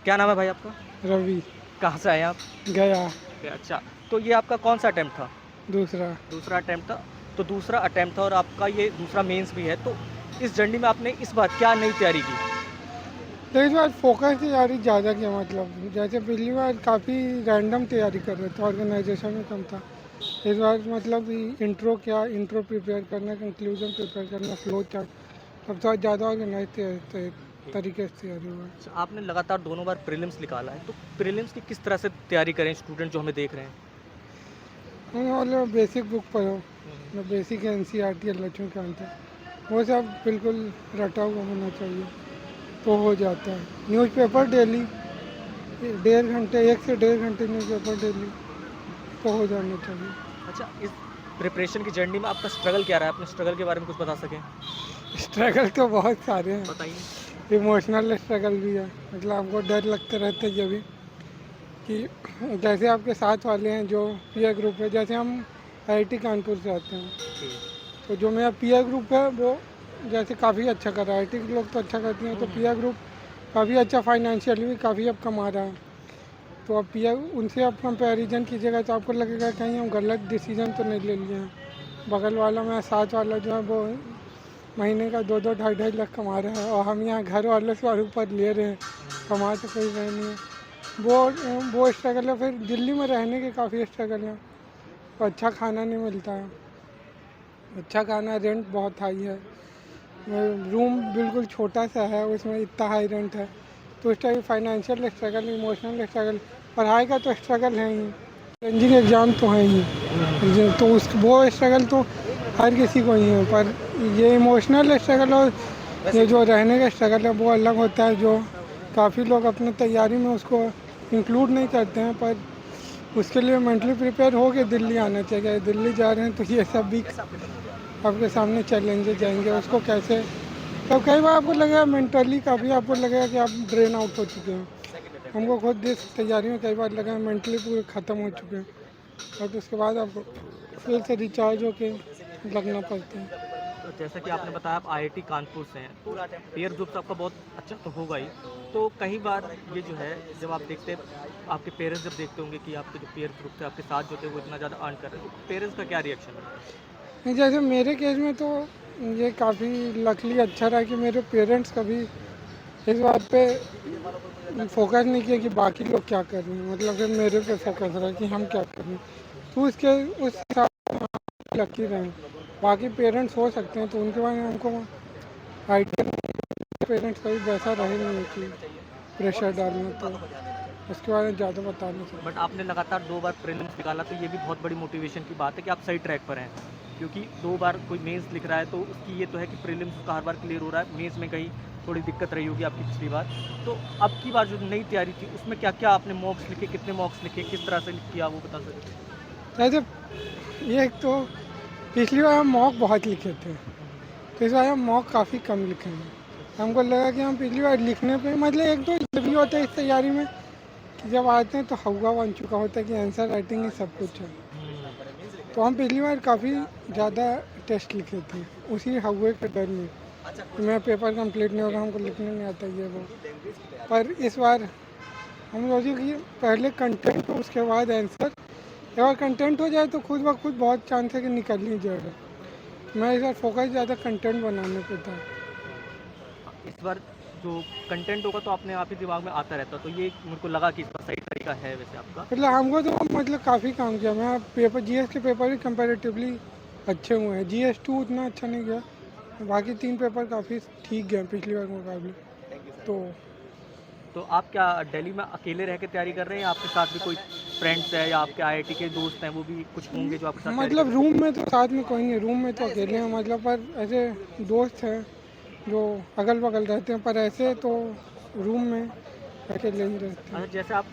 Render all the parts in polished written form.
क्या नाम है भाई आपका? रवि। कहाँ से आए हैं आप? गया। अच्छा, तो ये आपका कौन-सा अटेम्प्ट था? दूसरा। दूसरा अटेम्प्ट था। तो दूसरा अटेम्प्ट था और आपका ये दूसरा मेंस भी है, तो इस जर्नी में आपने इस बार क्या नई तैयारी की? तो इस बार फोकस तैयारी ज़्यादा किया, मतलब जैसे पिछली बार काफ़ी रैंडम तैयारी कर रहे थे, ऑर्गेनाइजेशन में कम था। इस बार मतलब इंट्रो क्या, इंट्रो प्रिपेयर करना, कंक्लूजन प्रिपेयर करना, फ्लो चार्ट, अब थोड़ा ज़्यादा ऑर्गेनाइज तरीके से तैयारी हुआ है। अच्छा, आपने लगातार दोनों बार प्रीलिम्स निकाला है, तो प्रीलिम्स की किस तरह से तैयारी करें स्टूडेंट जो हमें देख रहे हैं? मतलब बेसिक बुक पढ़ो, हुँ, हुँ। मतलब basic N C R T L H के अंदर वो सब बिल्कुल रटा हुआ होना चाहिए, तो हो जाता है। न्यूज़पेपर डेली, 1.5 घंटे, 1 से 1.5 घंटे न्यूज़पेपर डेली, तो हो जाना चाहिए। अच्छा, इस प्रिपरेशन की जर्नी में आपका स्ट्रगल क्या रहा है? अपने स्ट्रगल के बारे में कुछ बता सकें? स्ट्रगल तो बहुत सारे बताइए। हैं, इमोशनल स्ट्रगल भी है, मतलब आपको डर लगते रहते है जब भी कि जैसे आपके साथ वाले हैं जो पीयर ग्रुप है, जैसे हम आईआईटी कानपुर से आते हैं, जी। तो जो मेरा पीयर ग्रुप है वो जैसे काफ़ी अच्छा कर रहा है, आईआईटी के लोग तो अच्छा करते हैं, हुँ, तो हुँ। पीयर ग्रुप काफ़ी अच्छा फाइनेंशियली भी काफ़ी अब कमा रहा है। तो अब पीयर उनसे आप कंपैरिजन कीजिएगा तो आपको लगेगा कहीं हम गलत डिसीजन तो नहीं ले लिए हैं। बगल वाला मेरा साथ वाला जो है वो महीने का 2-2 ढाई-ढाई लाख कमा रहा है, और हम यहाँ घर वालों से और ऊपर ले रहे हैं, कमा तो कोई रहे नहीं है। वो स्ट्रगल है। फिर दिल्ली में रहने के काफ़ी स्ट्रगल है, तो अच्छा खाना नहीं मिलता है, अच्छा खाना, रेंट बहुत हाई है, रूम बिल्कुल छोटा सा है, उसमें इतना हाई रेंट है, तो उस type financial struggle, emotional struggle, पढ़ाई का तो स्ट्रगल है ही, चैलेंजिंग एग्ज़ाम तो है ही, तो उस वो स्ट्रगल तो हर किसी को ही है, पर ये इमोशनल स्ट्रगल और ये जो रहने का स्ट्रगल है वो अलग होता है, जो काफ़ी लोग अपने तैयारी में उसको इंक्लूड नहीं करते हैं, पर उसके लिए मेंटली प्रिपेयर हो के दिल्ली आना चाहिए। दिल्ली जा रहे हैं तो ये सब भी आपके सामने चैलेंजेस जाएंगे, उसको कैसे, तो कई बार आपको लगेगा मेंटली काफ़ी, आपको लगेगा कि आप ड्रेन आउट हो चुके हैं। हमको खुद इस तैयारी में कई बार लगा मेंटली पूरे ख़त्म हो चुके हैं, और तो उसके बाद आपको फिर से रिचार्ज होके लगना पड़ता है। तो जैसा कि आपने बताया आप आईआईटी कानपुर से हैं, तो पीयर ग्रुप तो आपका बहुत अच्छा तो होगा ही। तो कई बार ये जो है जब आप देखते हैं आपके पेरेंट्स जब देखते होंगे कि आपके जो पीयर ग्रुप थे आपके साथ जो थे वो इतना ज़्यादा अर्न कर रहे हैं, तो पेरेंट्स का क्या रिएक्शन है? नहीं, जैसे मेरे केस में तो ये काफ़ी लकली अच्छा रहा कि मेरे पेरेंट्स कभी इस बात पे फोकस नहीं किया कि बाकी लोग क्या कर रहे हैं, मतलब फिर मेरे पे फोकस रहा कि हम क्या कर रहे हैं, तो उसके उस हिसाब से लकी रहे। बाकी पेरेंट्स हो सकते हैं, तो उनके बारे में हमको आइडिया, पेरेंट्स कभी वैसा रहे नहीं है कि प्रेशर डालना, तो उसके बारे में ज़्यादा बता नहीं सकते। बट आपने लगातार 2 बार प्रीलिम्स निकाला तो ये भी बहुत बड़ी मोटिवेशन की बात है कि आप सही ट्रैक पर हैं। क्योंकि 2 बार कोई मेंस लिख रहा है तो उसकी ये तो है कि प्रीलिम्स उसका हर बार क्लियर हो रहा है, मेंस में कहीं थोड़ी दिक्कत रही होगी आपकी पिछली बार। तो अब की बार जो नई तैयारी थी उसमें क्या-क्या आपने मॉक्स लिखे, कितने मॉक्स लिखे, किस तरह से किया वो बता सकते हैं? जैसे ये एक तो पिछली बार हम मॉक बहुत लिखे थे, हुँ, हुँ। तो इस बार हम मॉक काफ़ी कम लिखे हैं। हमको लगा कि हम पिछली बार लिखने पे, मतलब एक तो ये भी होता है इस तैयारी में कि जब आते हैं तो हवा बन चुका होता है कि आंसर राइटिंग ही सब कुछ है, तो हम पिछली बार काफ़ी ज़्यादा टेस्ट लिखे थे उसी हवा के डर में कि मैं पेपर कंप्लीट नहीं होगा, हमको लिखने नहीं आता ये वो। पर इस बार हम सोचे कि पहले कंटेंट हो उसके बाद आंसर, अगर कंटेंट हो जाए तो खुद ब खुद बहुत चांस है कि निकल ही जाएगा। मैं इस बार फोकस ज़्यादा कंटेंट बनाने पे था। इस बार जो कंटेंट होगा तो अपने आप ही दिमाग में आता रहता है, तो ये मेरे को लगा कि इस बार सही तरीका है वैसे आपका। मतलब हमको तो मतलब काफ़ी काम किया, मैं पेपर जीएस के पेपर भी कंपैरेटिवली अच्छे हुए हैं, जीएस 2 उतना अच्छा नहीं गया, बाकी 3 पेपर काफ़ी ठीक गए पिछली बार के मुकाबले। तो तो आप क्या दिल्ली में अकेले रह के तैयारी कर रहे हैं या आपके साथ भी कोई फ्रेंड्स है या आपके आईआईटी के दोस्त हैं वो भी कुछ होंगे जो आपके साथ तैयारी कर मतलब रहे रूम में तो साथ में कोई नहीं, रूम में तो अकेले हैं, मतलब पर ऐसे दोस्त हैं जो अगल बगल रहते हैं, पर ऐसे तो रूम में अकेले ही रहते हैं? हैं। अच्छा, जैसे आप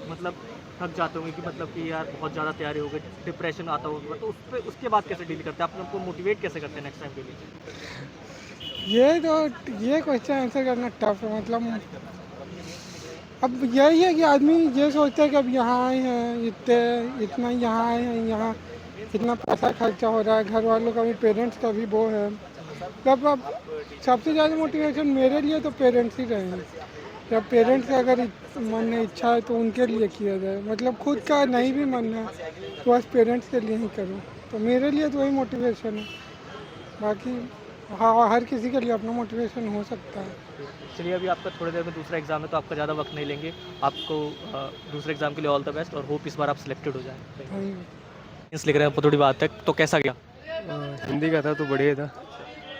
मतलब थक जाते होंगे कि मतलब कि यार बहुत ज़्यादा तैयारी हो गई, डिप्रेशन आता होगा, तो उसके बाद कैसे डील करते हैं? आप उनको मोटिवेट कैसे करते हैं नेक्स्ट टाइम के लिए? ये तो ये क्वेश्चन आंसर करना टफ है, मतलब अब यही है कि आदमी ये सोचता है कि अब यहाँ आए हैं, इतना यहाँ आए हैं, यहाँ इतना पैसा खर्चा हो रहा है, घर वालों का भी, पेरेंट्स का भी वो है, तब अब सबसे ज़्यादा मोटिवेशन मेरे लिए तो पेरेंट्स ही रहे हैं या पेरेंट्स का अगर मन है, इच्छा है तो उनके लिए किया जाए, मतलब खुद का नहीं भी मन है तो बस पेरेंट्स के लिए ही करो। तो मेरे लिए तो वही मोटिवेशन है। बाकी हाँ, हर किसी के लिए अपना मोटिवेशन हो सकता है। चलिए, अभी आपका थोड़ी देर में दूसरा एग्ज़ाम है तो आपका ज़्यादा वक्त नहीं लेंगे। आपको दूसरे एग्ज़ाम के लिए ऑल द बेस्ट और होप इस बार आप सिलेक्टेड हो जाएँ। धन्यवाद। लिख रहे हैं थोड़ी बात है तो कैसा गया? हिंदी का था तो बढ़िया था।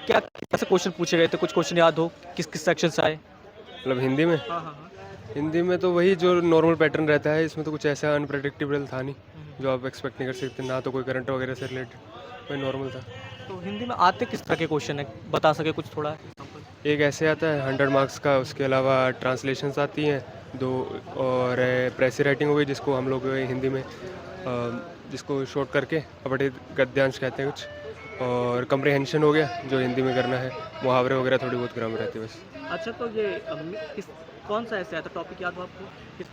क्या कैसे क्वेश्चन पूछे गए थे? कुछ क्वेश्चन याद हो? किस किस सेक्शन से आए? मतलब हिंदी में हाँ हाँ हाँ। हिंदी में तो वही जो नॉर्मल पैटर्न रहता है, इसमें तो कुछ ऐसा अनप्रेडिक्टेबल था नहीं जो आप एक्सपेक्ट नहीं कर सकते, ना तो कोई करंट वगैरह से रिलेटेड, वही नॉर्मल था। तो हिंदी में आते किस तरह के क्वेश्चन है, बता सके कुछ थोड़ा एग्जाम्पल? एक ऐसे आता है 100 मार्क्स का, उसके अलावा ट्रांसलेशंस आती हैं 2, और प्रेसी राइटिंग हो गई जिसको हम लोग हिंदी में जिसको शॉर्ट करके अपने गद्यांश कहते हैं कुछ, और कम्प्रिहेंशन हो गया जो हिंदी में करना है, मुहावरे वगैरह थोड़ी बहुत ग्रामर रहती है बस। अच्छा, तो ये किस कौन सा ऐसे आता टॉपिक याद हो आपको? किस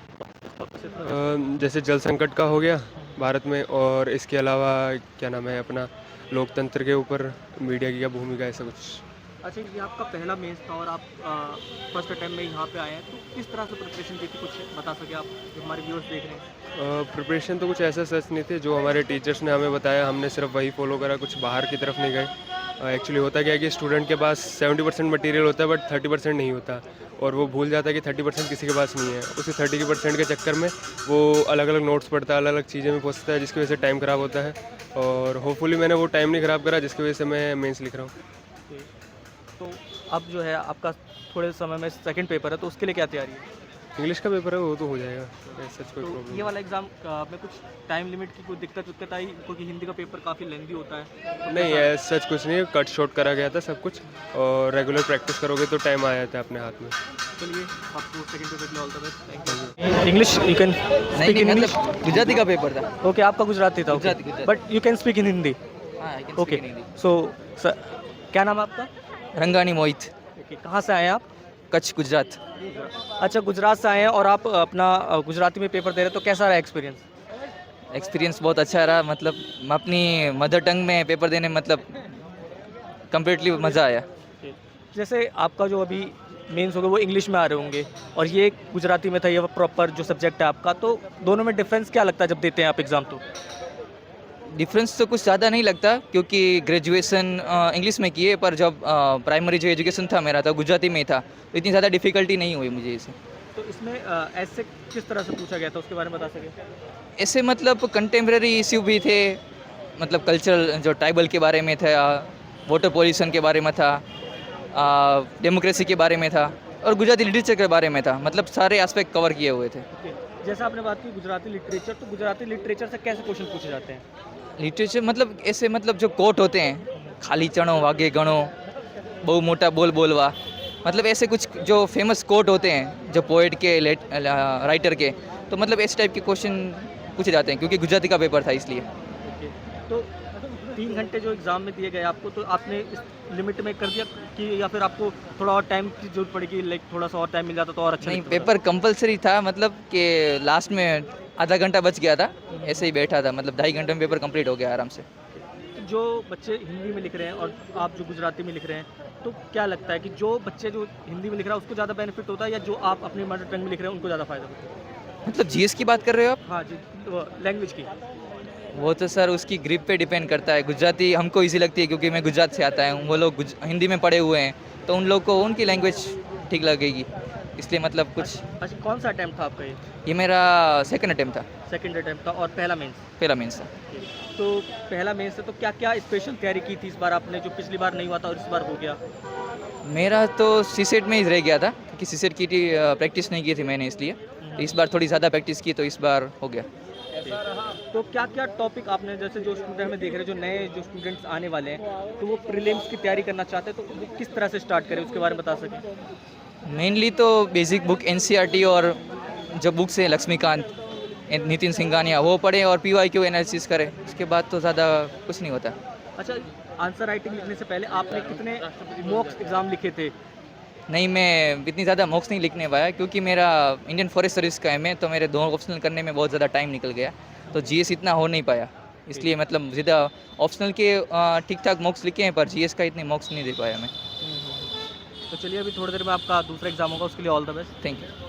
टॉपिक से जैसे जल संकट का हो गया भारत में, और इसके अलावा क्या नाम है अपना लोकतंत्र के ऊपर मीडिया की क्या भूमिका, ऐसा कुछ। अच्छा, ये आपका पहला मेंस था और आप फर्स्ट अटेम्प्ट में यहाँ पे आए हैं, तो किस तरह से प्रिपरेशन की थी, कुछ बता सके आप जो हमारे व्यूअर्स देख रहे हैं? प्रिपरेशन तो कुछ ऐसा सच नहीं थे, जो हमारे टीचर्स ने हमें बताया हमने सिर्फ वही फॉलो करा, कुछ बाहर की तरफ नहीं गए। एक्चुअली होता क्या है कि स्टूडेंट के पास 70% मटेरियल होता है बट 30% नहीं होता, और वो भूल जाता है कि 30% किसी के पास नहीं है। उसी 30% के चक्कर में वो अलग अलग नोट्स पढ़ता है, अलग अलग चीज़ें में पहुँचता है, जिसकी वजह से टाइम ख़राब होता है। और होपफुली मैंने वो टाइम नहीं ख़राब करा, जिसकी वजह से मैं मेंस लिख रहा हूँ। तो अब जो है आपका थोड़े समय में सेकंड पेपर है, तो उसके लिए क्या तैयारी है? इंग्लिश का पेपर है वो तो हो जाएगा, सच कोई तो प्रॉब्लम ये वाला एग्ज़ाम में कुछ टाइम लिमिट की कोई दिक्कत आई, क्योंकि हिंदी का पेपर काफ़ी लेंदी होता है? तो नहीं कैसा- है, सच कुछ नहीं है, कट शॉर्ट करा गया था सब कुछ, और रेगुलर प्रैक्टिस करोगे तो टाइम आ जाता है अपने हाथ में। चलिए, आपको सेकंड पेपर के लिए all the best. Thank you. English you can नहीं स्पीक इन नहीं इंग्लिश? मतलब गुजराती का पेपर था। ओके, आपका गुजराती था? Gujarati. But you can speak in Hindi? हाँ, I can okay, speak in Hindi। सो क्या नाम है आपका? रंगानी मोहित, ओके, कहाँ से आए हैं आप? कच्छ गुजरात। अच्छा, गुजरात से आए हैं और आप अपना गुजराती में पेपर दे रहे हैं, तो कैसा रहा एक्सपीरियंस? एक्सपीरियंस बहुत अच्छा रहा, मतलब अपनी मदर टंग में पेपर देने में मतलब कम्प्लीटली मज़ा आया। जैसे आपका जो अभी मेंस होगा वो इंग्लिश में आ रहे होंगे और ये गुजराती में था, ये प्रॉपर जो सब्जेक्ट है आपका, तो दोनों में डिफरेंस क्या लगता है जब देते हैं आप एग्ज़ाम? तो डिफरेंस तो कुछ ज़्यादा नहीं लगता, क्योंकि ग्रेजुएशन इंग्लिश में किए, पर जब प्राइमरी जो एजुकेशन था मेरा तो गुजराती में ही था, तो इतनी ज़्यादा डिफ़िकल्टी नहीं हुई मुझे इसे। तो इसमें ऐसे किस तरह से पूछा गया था, उसके बारे में बता सकें? ऐसे मतलब कंटेम्प्रेरी इश्यू भी थे, मतलब कल्चरल जो ट्राइबल के बारे में था, वाटर पॉल्यूशन के बारे में था, डेमोक्रेसी के बारे में था, और गुजराती लिटरेचर के बारे में था, मतलब सारे एस्पेक्ट कवर किए हुए थे। ओके, जैसा आपने बात की गुजराती लिटरेचर, तो गुजराती लिटरेचर से कैसे क्वेश्चन पूछे जाते हैं? लिटरेचर मतलब ऐसे मतलब जो कोट होते हैं, खाली चणो वागे गणो, बहु मोटा बोल बोलवा, मतलब ऐसे कुछ जो फेमस कोट होते हैं जो पोएट के राइटर के, तो मतलब इस टाइप के क्वेश्चन पूछे जाते हैं, क्योंकि गुजराती का पेपर था इसलिए। ओके, तो 3 घंटे जो एग्ज़ाम में दिए गए आपको, तो आपने इस लिमिट में कर दिया कि या फिर आपको थोड़ा और टाइम की जरूरत पड़ेगी, लाइक थोड़ा सा और टाइम मिल जाता तो और अच्छा नहीं, लगता? पेपर कंपलसरी था, मतलब कि लास्ट में आधा घंटा बच गया था, ऐसे ही बैठा था, मतलब 2.5 घंटे में पेपर कंप्लीट हो गया आराम से। तो जो बच्चे हिंदी में लिख रहे हैं और आप जो गुजराती में लिख रहे हैं, तो क्या लगता है कि जो बच्चे जो हिंदी में लिख रहा है उसको ज़्यादा बेनिफिट होता है, या जो आप अपनी मदर टंग में लिख रहे हैं उनको ज़्यादा फायदा होता है? मतलब जीएस की बात कर रहे हो आप? हाँ जी, लैंग्वेज की। वो तो सर उसकी ग्रिप पे डिपेंड करता है। गुजराती हमको इजी लगती है क्योंकि मैं गुजरात से आता हूँ, वो लोग हिंदी में पढ़े हुए हैं, तो उन लोग को उनकी लैंग्वेज ठीक लगेगी, इसलिए मतलब कुछ। अच्छा, कौन सा अटैम्प्ट था आपका ये? ये मेरा सेकंड अटेम्प्ट था, सेकंड अटैम्प्ट था और पहला मेंस? पहला मेंस था। तो पहला मेंस है, तो क्या क्या स्पेशल तैयारी की थी इस बार आपने, जो पिछली बार नहीं हुआ था और इस बार हो गया? मेरा तो सीसेट में ही रह गया था, क्योंकि सीसेट की प्रैक्टिस नहीं की थी मैंने, इसलिए तो इस बार थोड़ी ज़्यादा प्रैक्टिस की तो इस बार हो गया। तो क्या क्या टॉपिक आपने, जैसे जो स्टूडेंट हमें देख रहे हैं, जो नए जो स्टूडेंट्स आने वाले हैं, तो वो प्रीलिम्स की तैयारी करना चाहते हैं, तो वो किस तरह से स्टार्ट करें उसके बारे में बता सकें? मेनली तो बेसिक बुक एनसीईआरटी और जो बुक्स हैं लक्ष्मीकांत, नितिन सिंघानिया, वो पढ़े और पीवाईक्यू एनालिसिस करें, उसके बाद तो ज़्यादा कुछ नहीं होता। अच्छा, आंसर राइटिंग लिखने से पहले आपने कितने मॉक एग्ज़ाम लिखे थे? नहीं, मैं इतनी ज़्यादा मॉक्स नहीं लिखने पाया, क्योंकि मेरा इंडियन फॉरेस्ट सर्विस का है, तो मेरे 2 ऑप्शनल करने में बहुत ज़्यादा टाइम निकल गया, तो जीएस इतना हो नहीं पाया, इसलिए मतलब ज़्यादा ऑप्शनल के ठीक ठाक मॉक्स लिखे हैं, पर जीएस का इतने मॉक्स नहीं दे पाया मैं। तो चलिए अभी थोड़ी देर में आपका दूसरा एग्जाम होगा, उसके लिए all the best. Thank you.